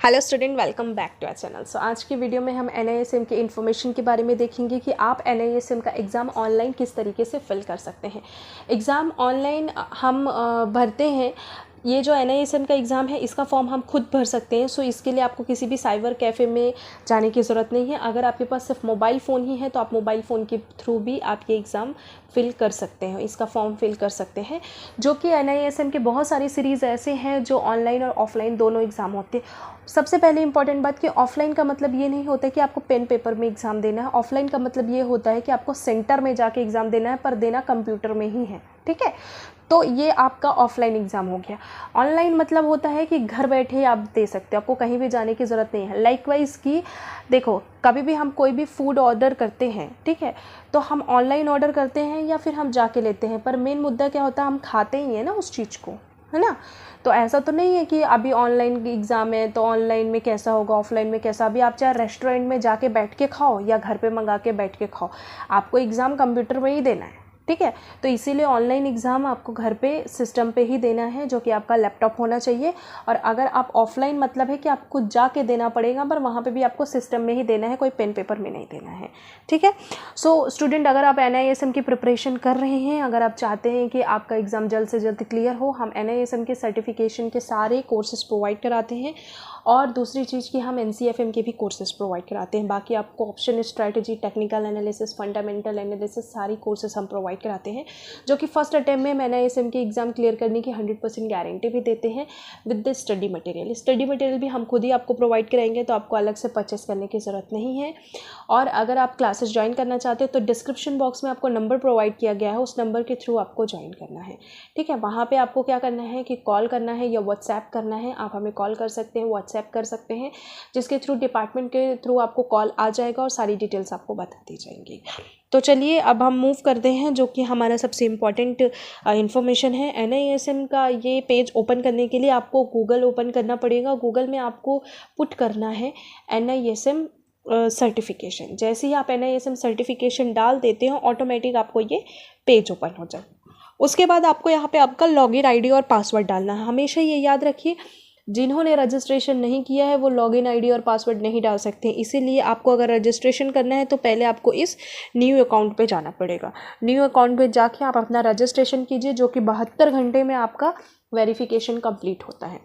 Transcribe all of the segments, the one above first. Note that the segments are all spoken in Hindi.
Hello student, welcome back to our channel. So आज की वीडियो में हम NISM के इन्फॉर्मेशन के बारे में देखेंगे कि आप NISM का एग्ज़ाम ऑनलाइन किस तरीके से फिल कर सकते हैं। एग्ज़ाम ऑनलाइन हम भरते हैं। ये जो NISM का एग्ज़ाम है इसका फॉर्म हम खुद भर सकते हैं। सो इसके लिए आपको किसी भी साइबर कैफ़े में जाने की ज़रूरत नहीं है। अगर आपके पास सिर्फ मोबाइल फ़ोन ही है तो आप मोबाइल फ़ोन के थ्रू भी आप ये एग्ज़ाम फिल कर सकते हैं, इसका फॉर्म फिल कर सकते हैं। जो कि NISM के बहुत सारी सीरीज़ ऐसे हैं जो ऑनलाइन और ऑफलाइन दोनों एग्ज़ाम होते हैं। सबसे पहले इंपॉर्टेंट बात कि ऑफलाइन का मतलब ये नहीं होता कि आपको पेन पेपर में एग्ज़ाम देना है। ऑफलाइन का मतलब ये होता है कि आपको सेंटर में जाके एग्ज़ाम देना है, पर देना कंप्यूटर में ही है। ठीक है, तो ये आपका ऑफलाइन एग्ज़ाम हो गया। ऑनलाइन मतलब होता है कि घर बैठे आप दे सकते हो, आपको कहीं भी जाने की ज़रूरत नहीं है। लाइकवाइज कि देखो, कभी भी हम कोई भी फूड ऑर्डर करते हैं, ठीक है, तो हम ऑनलाइन ऑर्डर करते हैं या फिर हम जाके लेते हैं, पर मेन मुद्दा क्या होता है, हम खाते ही हैं ना उस चीज़ को, है ना। तो ऐसा तो नहीं है कि अभी ऑनलाइन एग्ज़ाम है तो ऑनलाइन में कैसा होगा, ऑफलाइन में कैसा। अभी आप चाहे रेस्टोरेंट में जाके बैठ के खाओ या घर पे मंगा के बैठ के खाओ, आपको एग्ज़ाम कंप्यूटर में ही देना है। ठीक है, तो इसीलिए ऑनलाइन एग्ज़ाम आपको घर पे सिस्टम पे ही देना है, जो कि आपका लैपटॉप होना चाहिए। और अगर आप ऑफलाइन मतलब है कि आपको जाके देना पड़ेगा, पर वहाँ पे भी आपको सिस्टम में ही देना है, कोई पेन पेपर में नहीं देना है। ठीक है। सो स्टूडेंट, अगर आप NISM की प्रिपरेशन कर रहे हैं, अगर आप चाहते हैं कि आपका एग्ज़ाम जल्द से जल्द क्लियर हो, हम NISM के सर्टिफिकेशन के सारे कोर्सेज प्रोवाइड कराते हैं। और दूसरी चीज़ कि हम NCFM के भी कोर्सेज प्रोवाइड कराते हैं। बाकी आपको option strategy, technical analysis, fundamental analysis सारी कोर्सेज हम प्रोवाइड कराते हैं, जो कि फर्स्ट अटैम्प्ट में हम NISM की एग्ज़ाम क्लियर करने की 100% गारंटी भी देते हैं with the study material. Study material भी हम खुद ही आपको प्रोवाइड कराएंगे, तो आपको अलग से परचेस करने की ज़रूरत नहीं है। और अगर आप क्लासेस ज्वाइन करना चाहते हो तो डिस्क्रिप्शन बॉक्स में आपको नंबर प्रोवाइड किया गया है, उस नंबर के थ्रू आपको ज्वाइन करना है। ठीक है, वहाँ पर आपको क्या करना है कि कॉल करना है या व्हाट्सएप करना है। आप हमें कॉल कर सकते हैं, व्हाट्सएप कर सकते हैं, जिसके थ्रू डिपार्टमेंट के थ्रू आपको कॉल आ जाएगा और सारी डिटेल्स आपको बता दी जाएंगी। तो चलिए अब हम मूव करते हैं, जो कि हमारा सबसे इम्पॉर्टेंट इन्फॉर्मेशन है। NISM का ये पेज ओपन करने के लिए आपको गूगल ओपन करना पड़ेगा। गूगल में आपको पुट करना है NISM सर्टिफिकेशन। जैसे ही आप NISM सर्टिफिकेशन डाल देते हो, ऑटोमेटिक आपको ये पेज ओपन हो जाए। उसके बाद आपको यहाँ पे आपका लॉगिन ID और पासवर्ड डालना है। हमेशा ये याद रखिए, जिन्होंने रजिस्ट्रेशन नहीं किया है वो लॉगिन ID और पासवर्ड नहीं डाल सकते। इसीलिए आपको अगर रजिस्ट्रेशन करना है तो पहले आपको इस न्यू अकाउंट पे जाना पड़ेगा। न्यू अकाउंट पे जाके आप अपना रजिस्ट्रेशन कीजिए, जो कि 72 घंटे में आपका वेरिफिकेशन कंप्लीट होता है।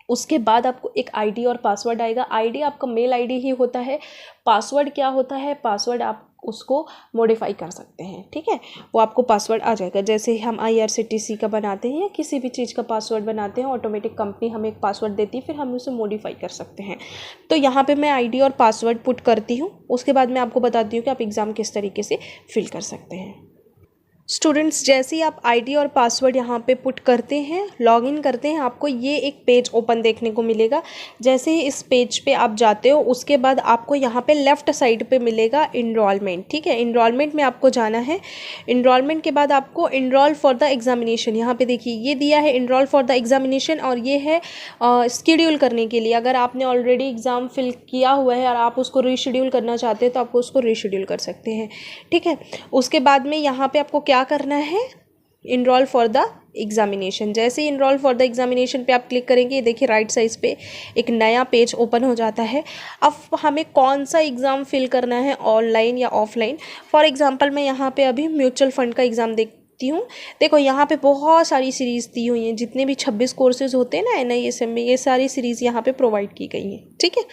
उसके बाद आपको एक ID और पासवर्ड आएगा। ID आपका मेल ID ही होता है। पासवर्ड क्या होता है, पासवर्ड आप उसको मॉडिफाई कर सकते हैं। ठीक है, वो आपको पासवर्ड आ जाएगा। जैसे हम IRCTC का बनाते हैं या किसी भी चीज़ का पासवर्ड बनाते हैं, ऑटोमेटिक कंपनी हमें एक पासवर्ड देती है, फिर हम उसे मॉडिफाई कर सकते हैं। तो यहाँ पे मैं ID और पासवर्ड पुट करती हूँ। उसके बाद मैं आपको बताती हूँ कि आप एग्ज़ाम किस तरीके से फिल कर सकते हैं। स्टूडेंट्स, जैसे ही आप ID और पासवर्ड यहाँ पे पुट करते हैं, लॉगिन करते हैं, आपको ये एक पेज ओपन देखने को मिलेगा। जैसे ही इस पेज पे आप जाते हो, उसके बाद आपको यहाँ पे लेफ़्ट साइड पे मिलेगा इनरोलमेंट। ठीक है, इनरोलमेंट में आपको जाना है। इनरोलमेंट के बाद आपको इनरोल फॉर द एग्जामिनेशन, यहाँ पे देखिए ये दिया है इनरोल फॉर द एग्जामिनेशन, और ये है शेड्यूल करने के लिए। अगर आपने ऑलरेडी एग्ज़ाम फिल किया हुआ है और आप उसको रीशेड्यूल करना चाहते हैं तो आपको उसको रीशेड्यूल कर सकते हैं। ठीक है, उसके बाद में यहाँ पे आपको क्या करना है, इनरोल फॉर द एग्जामिनेशन। जैसे ही इनरोल फॉर द एग्जामिनेशन पे आप क्लिक करेंगे, देखिए राइट साइड पे एक नया पेज ओपन हो जाता है। अब हमें कौन सा एग्ज़ाम फिल करना है, ऑनलाइन या ऑफलाइन। फॉर एग्जांपल मैं यहाँ पे अभी म्यूचुअल फंड का एग्ज़ाम देखती हूँ। देखो यहाँ पे बहुत सारी सीरीज़ दी हुई हैं, जितने भी 26 कोर्सेज होते हैं ना NISM में, ये सारी सीरीज़ यहाँ पे प्रोवाइड की गई हैं। ठीक है,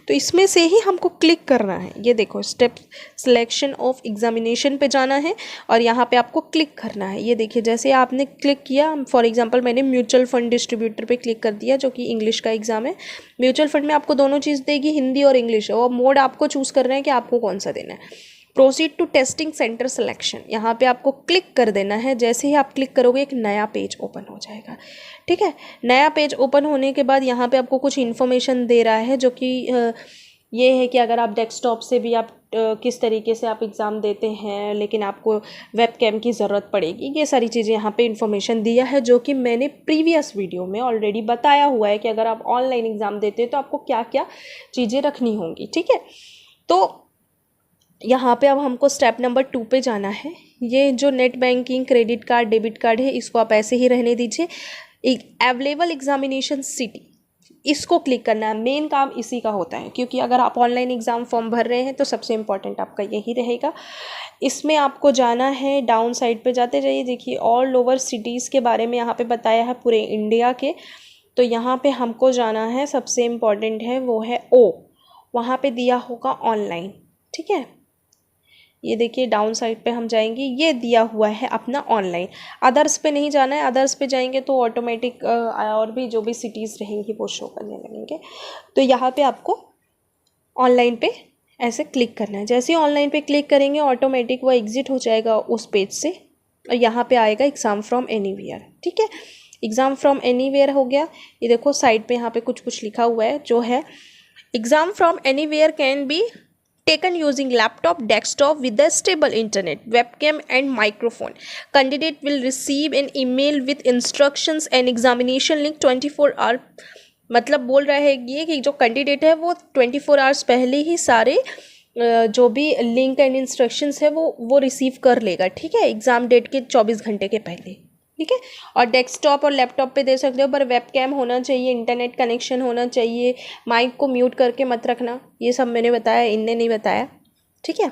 तो इसमें से ही हमको क्लिक करना है। ये देखो, स्टेप सिलेक्शन ऑफ एग्जामिनेशन पे जाना है और यहाँ पे आपको क्लिक करना है। ये देखिए, जैसे आपने क्लिक किया, फॉर एग्जांपल मैंने म्यूचुअल फंड डिस्ट्रीब्यूटर पे क्लिक कर दिया, जो कि इंग्लिश का एग्ज़ाम है। म्यूचुअल फंड में आपको दोनों चीज़ देगी, हिंदी और इंग्लिश, और मोड आपको चूज़ करना है कि आपको कौन सा देना है। Proceed to testing centre selection, यहाँ पे आपको क्लिक कर देना है। जैसे ही आप क्लिक करोगे, एक नया पेज ओपन हो जाएगा। ठीक है, नया पेज ओपन होने के बाद यहाँ पे आपको कुछ इन्फॉर्मेशन दे रहा है, जो कि ये है कि अगर आप डेस्कटॉप से भी आप किस तरीके से आप एग्ज़ाम देते हैं, लेकिन आपको वेबकैम की ज़रूरत पड़ेगी। ये सारी चीज़ें यहाँ पे इन्फॉर्मेशन दिया है, जो कि मैंने प्रीवियस वीडियो में ऑलरेडी बताया हुआ है कि अगर आप ऑनलाइन एग्ज़ाम देते हैं तो आपको क्या क्या चीज़ें रखनी होंगी। ठीक है, तो यहाँ पे अब हमको स्टेप नंबर 2 पे जाना है। ये जो net banking, credit card, debit card है, इसको आप ऐसे ही रहने दीजिए। अवेलेबल एग्जामिनेशन सिटी, इसको क्लिक करना है। मेन काम इसी का होता है, क्योंकि अगर आप ऑनलाइन एग्ज़ाम फॉर्म भर रहे हैं तो सबसे इम्पॉर्टेंट आपका यही रहेगा। इसमें आपको जाना है, डाउन साइड पे जाते जाइए, देखिए ऑल ओवर सिटीज़ के बारे में यहाँ पे बताया है, पूरे इंडिया के। तो यहाँ पे हमको जाना है, सबसे इम्पॉर्टेंट है वो है ओ, वहाँ पे दिया होगा ऑनलाइन, ठीक है। ये देखिए डाउन साइड पे हम जाएंगे, ये दिया हुआ है अपना ऑनलाइन। अदर्स पे नहीं जाना है, अदर्स पे जाएंगे तो ऑटोमेटिक और भी जो भी सिटीज़ रहेंगी वो शो करने लगेंगे। तो यहाँ पे आपको ऑनलाइन पे ऐसे क्लिक करना है। जैसे ही ऑनलाइन पे क्लिक करेंगे ऑटोमेटिक वो एग्जिट हो जाएगा उस पेज से, और यहाँ पे आएगा एग्ज़ाम फ्रॉम एनीवेयर, ठीक है। एग्ज़ाम फ्रॉम एनीवेयर हो गया। ये देखो साइड पे यहाँ पे कुछ लिखा हुआ है जो है, exam from anywhere can be taken using laptop, desktop with a stable internet, webcam and microphone. Candidate will receive an email with instructions and examination link 24 hour. मतलब बोल रहा है ये कि जो कैंडिडेट है वो 24 आवर्स पहले ही सारे जो भी लिंक एंड इंस्ट्रक्शंस है वो रिसीव कर लेगा, ठीक है, एग्ज़ाम डेट के 24 घंटे के पहले, ठीक है। और डेस्कटॉप और लैपटॉप पे दे सकते हो, पर वेबकैम होना चाहिए, इंटरनेट कनेक्शन होना चाहिए, माइक को म्यूट करके मत रखना, ये सब मैंने बताया, इनने नहीं बताया, ठीक है।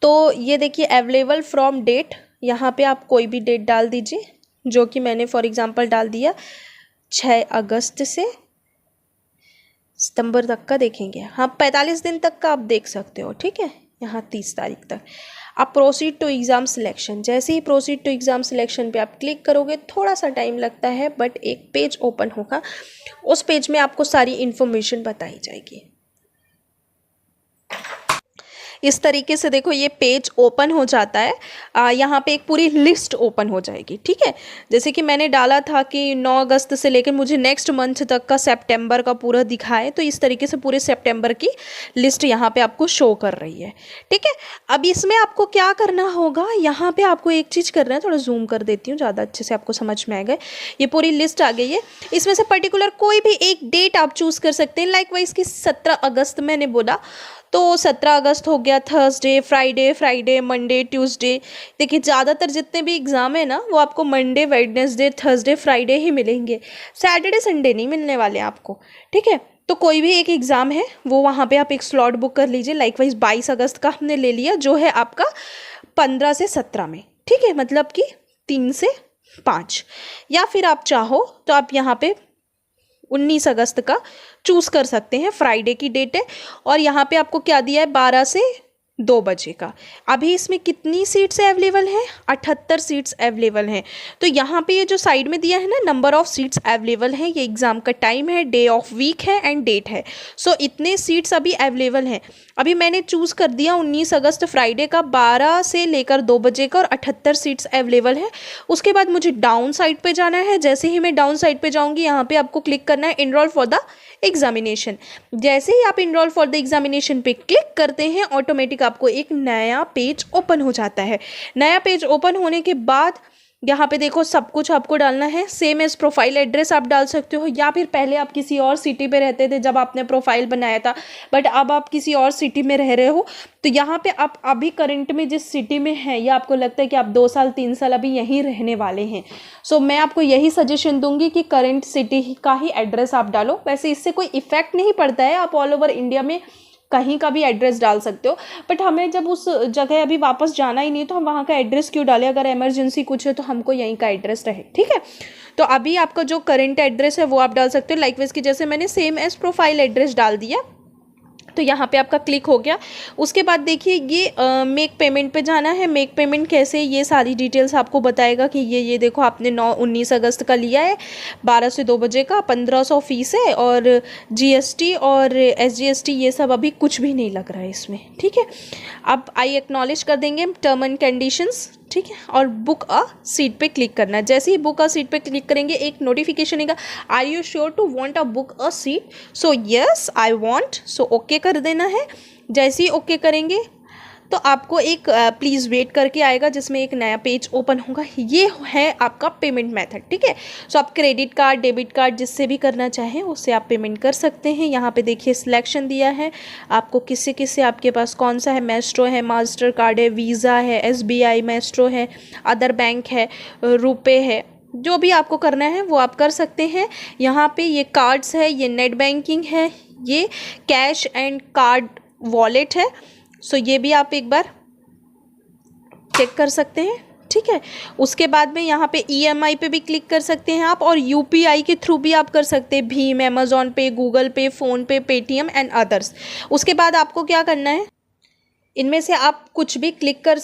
तो ये देखिए अवेलेबल फ्रॉम डेट, यहाँ पे आप कोई भी डेट डाल दीजिए, जो कि मैंने फॉर एग्जांपल डाल दिया 6 अगस्त से सितंबर तक का देखेंगे, हाँ 45 दिन तक का आप देख सकते हो, ठीक है, यहाँ 30 तारीख तक। आप प्रोसीड टू एग्ज़ाम सिलेक्शन, जैसे ही प्रोसीड टू एग्ज़ाम सिलेक्शन पे आप क्लिक करोगे, थोड़ा सा टाइम लगता है बट एक पेज ओपन होगा, उस पेज में आपको सारी इन्फॉर्मेशन बताई जाएगी। इस तरीके से देखो ये पेज ओपन हो जाता है, यहाँ पे एक पूरी लिस्ट ओपन हो जाएगी, ठीक है। जैसे कि मैंने डाला था कि 9 अगस्त से लेकर मुझे नेक्स्ट मंथ तक का सितंबर का पूरा दिखाए, तो इस तरीके से पूरे सितंबर की लिस्ट यहाँ पे आपको शो कर रही है, ठीक है। अब इसमें आपको क्या करना होगा, यहाँ पे आपको एक चीज़ करना है, थोड़ा जूम कर देती हूँ ज़्यादा अच्छे से आपको समझ में आएगा। ये पूरी लिस्ट आ गई है, इसमें से पर्टिकुलर कोई भी एक डेट आप चूज़ कर सकते हैं। लाइक वाइज की 17 अगस्त मैंने बोला, तो 17 अगस्त हो गया, थर्सडे, फ्राइडे, मंडे, ट्यूसडे। देखिए ज़्यादातर जितने भी एग्ज़ाम है ना वो आपको मंडे, वेडनेसडे, थर्सडे, फ्राइडे ही मिलेंगे, सैटरडे संडे नहीं मिलने वाले आपको, ठीक है। तो कोई भी एक एग्ज़ाम है वो वहाँ पे आप एक स्लॉट बुक कर लीजिए। लाइकवाइज 22 अगस्त का हमने ले लिया, जो है आपका 15 से 17 में, ठीक है, मतलब कि 3 से 5। या फिर आप चाहो तो आप यहाँ पे 19 अगस्त का चूज़ कर सकते हैं, फ्राइडे की डेट है। और यहाँ पे आपको क्या दिया है, 12 से 2 बजे का। अभी इसमें कितनी सीट्स अवेलेबल हैं, 78 सीट्स अवेलेबल हैं। तो यहाँ पे ये जो साइड में दिया है ना, नंबर ऑफ़ सीट्स अवेलेबल हैं, ये एग्ज़ाम का टाइम है, डे ऑफ वीक है एंड डेट है। सो इतने सीट्स अभी अवेलेबल हैं। अभी मैंने चूज़ कर दिया 19 अगस्त फ्राइडे का, 12 से लेकर 2 बजे का, और 78 सीट्स अवेलेबल है। उसके बाद मुझे डाउन साइड पे जाना है। जैसे ही मैं डाउन साइड पे जाऊँगी, यहाँ पे आपको क्लिक करना है इनरोल फॉर द एग्जामिनेशन। जैसे ही आप इनरोल फॉर द एग्जामिनेशन पे क्लिक करते हैं, ऑटोमेटिक आपको एक नया पेज ओपन हो जाता है। नया पेज ओपन होने के बाद यहाँ पे देखो सब कुछ आपको डालना है। सेम एज प्रोफाइल एड्रेस आप डाल सकते हो, या फिर पहले आप किसी और सिटी पे रहते थे जब आपने प्रोफाइल बनाया था, बट अब आप किसी और सिटी में रह रहे हो, तो यहाँ पे आप अभी करंट में जिस सिटी में हैं, या आपको लगता है कि आप 2 साल 3 साल अभी यहीं रहने वाले हैं, सो मैं आपको यही सजेशन दूंगी कि करंट सिटी का ही एड्रेस आप डालो। वैसे इससे कोई इफेक्ट नहीं पड़ता है, आप ऑल ओवर इंडिया में कहीं का भी एड्रेस डाल सकते हो, बट हमें जब उस जगह अभी वापस जाना ही नहीं, तो हम वहाँ का एड्रेस क्यों डालें। अगर इमरजेंसी कुछ है तो हमको यहीं का एड्रेस रहे, ठीक है। तो अभी आपका जो करंट एड्रेस है वो आप डाल सकते हो, लाइकवाइज की जैसे मैंने सेम एज प्रोफाइल एड्रेस डाल दिया, तो यहाँ पे आपका क्लिक हो गया। उसके बाद देखिए ये मेक पेमेंट पे जाना है। मेक पेमेंट कैसे, ये सारी डिटेल्स आपको बताएगा कि ये देखो आपने 19 अगस्त का लिया है, 12 से 2 बजे का, 1500 फीस है, और जीएसटी और एसजीएसटी ये सब अभी कुछ भी नहीं लग रहा है इसमें, ठीक है। अब आई एक्नॉलेज कर देंगे टर्म एंड कंडीशंस, ठीक है, और बुक अ सीट पे क्लिक करना है। जैसे ही बुक अ सीट पे क्लिक करेंगे एक नोटिफिकेशन आएगा, are you sure to want a book a seat, so yes I want, so okay कर देना है। जैसे ही ओके करेंगे तो आपको एक प्लीज़ वेट करके आएगा, जिसमें एक नया पेज ओपन होगा। ये है आपका पेमेंट मेथड, ठीक है। सो आप क्रेडिट कार्ड, डेबिट कार्ड जिससे भी करना चाहें उससे आप पेमेंट कर सकते हैं। यहाँ पे देखिए सिलेक्शन दिया है आपको, किससे किससे आपके पास कौन सा है, मेस्ट्रो है, मास्टर कार्ड है, वीज़ा है, SBI, मेस्ट्रो है, अदर बैंक है, रुपे है, जो भी आपको करना है वो आप कर सकते हैं। यहाँ पे ये कार्ड्स है, ये नेट बैंकिंग है, ये कैश एंड कार्ड वॉलेट है। सो ये भी आप एक बार चेक कर सकते हैं, ठीक है। उसके बाद में यहाँ पे EMI पे भी क्लिक कर सकते हैं आप, और UPI के थ्रू भी आप कर सकते हैं, भीम, अमेजोन पे, गूगल पे, फ़ोन पे, पेटीएम एंड अदर्स। उसके बाद आपको क्या करना है, इनमें से आप कुछ भी क्लिक कर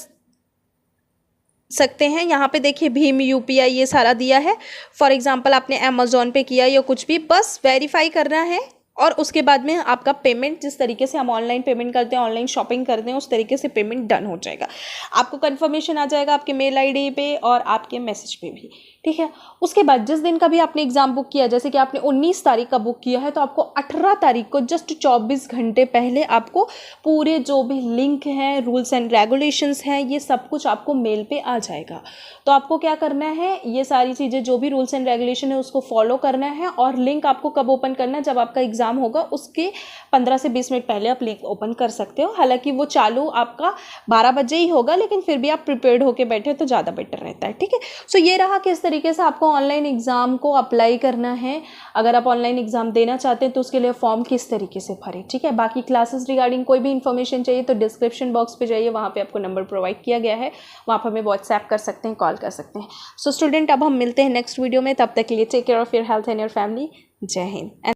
सकते हैं। यहाँ पे देखिए भीम, UPI ये सारा दिया है। फॉर एग्जांपल आपने अमेजोन पे किया या कुछ भी, बस वेरीफाई करना है और उसके बाद में आपका पेमेंट, जिस तरीके से हम ऑनलाइन पेमेंट करते हैं, ऑनलाइन शॉपिंग करते हैं, उस तरीके से पेमेंट डन हो जाएगा। आपको कंफर्मेशन आ जाएगा आपके मेल ID पे और आपके मैसेज पे भी, ठीक है। उसके बाद जिस दिन का भी आपने एग्ज़ाम बुक किया, जैसे कि आपने 19 तारीख का बुक किया है, तो आपको 18 तारीख को जस्ट 24 घंटे पहले आपको पूरे जो भी लिंक हैं, रूल्स एंड रेगुलेशंस हैं, ये सब कुछ आपको मेल पे आ जाएगा। तो आपको क्या करना है, ये सारी चीज़ें जो भी रूल्स एंड रेगुलेशन है उसको फॉलो करना है। और लिंक आपको कब ओपन करना है, जब आपका एग्ज़ाम होगा उसके 15 से 20 मिनट पहले आप लिंक ओपन कर सकते हो। हालांकि वो चालू आपका 12 बजे ही होगा, लेकिन फिर भी आप प्रिपेयर्ड होकर बैठे तो ज़्यादा बेटर रहता है, ठीक है। सो ये रहा किस तरीके से आपको ऑनलाइन एग्ज़ाम को अप्लाई करना है। अगर आप ऑनलाइन एग्ज़ाम देना चाहते हैं तो उसके लिए फॉर्म किस तरीके से भरें, ठीक है। बाकी क्लासेस रिगार्डिंग कोई भी इन्फॉर्मेशन चाहिए तो डिस्क्रिप्शन बॉक्स पे जाइए, वहाँ पे आपको नंबर प्रोवाइड किया गया है, वहाँ पर हमें व्हाट्सएप कर सकते हैं, कॉल कर सकते हैं। सो स्टूडेंट, अब हम मिलते हैं नेक्स्ट वीडियो में, तब तक के लिए take care of your health and your family. जय हिंद।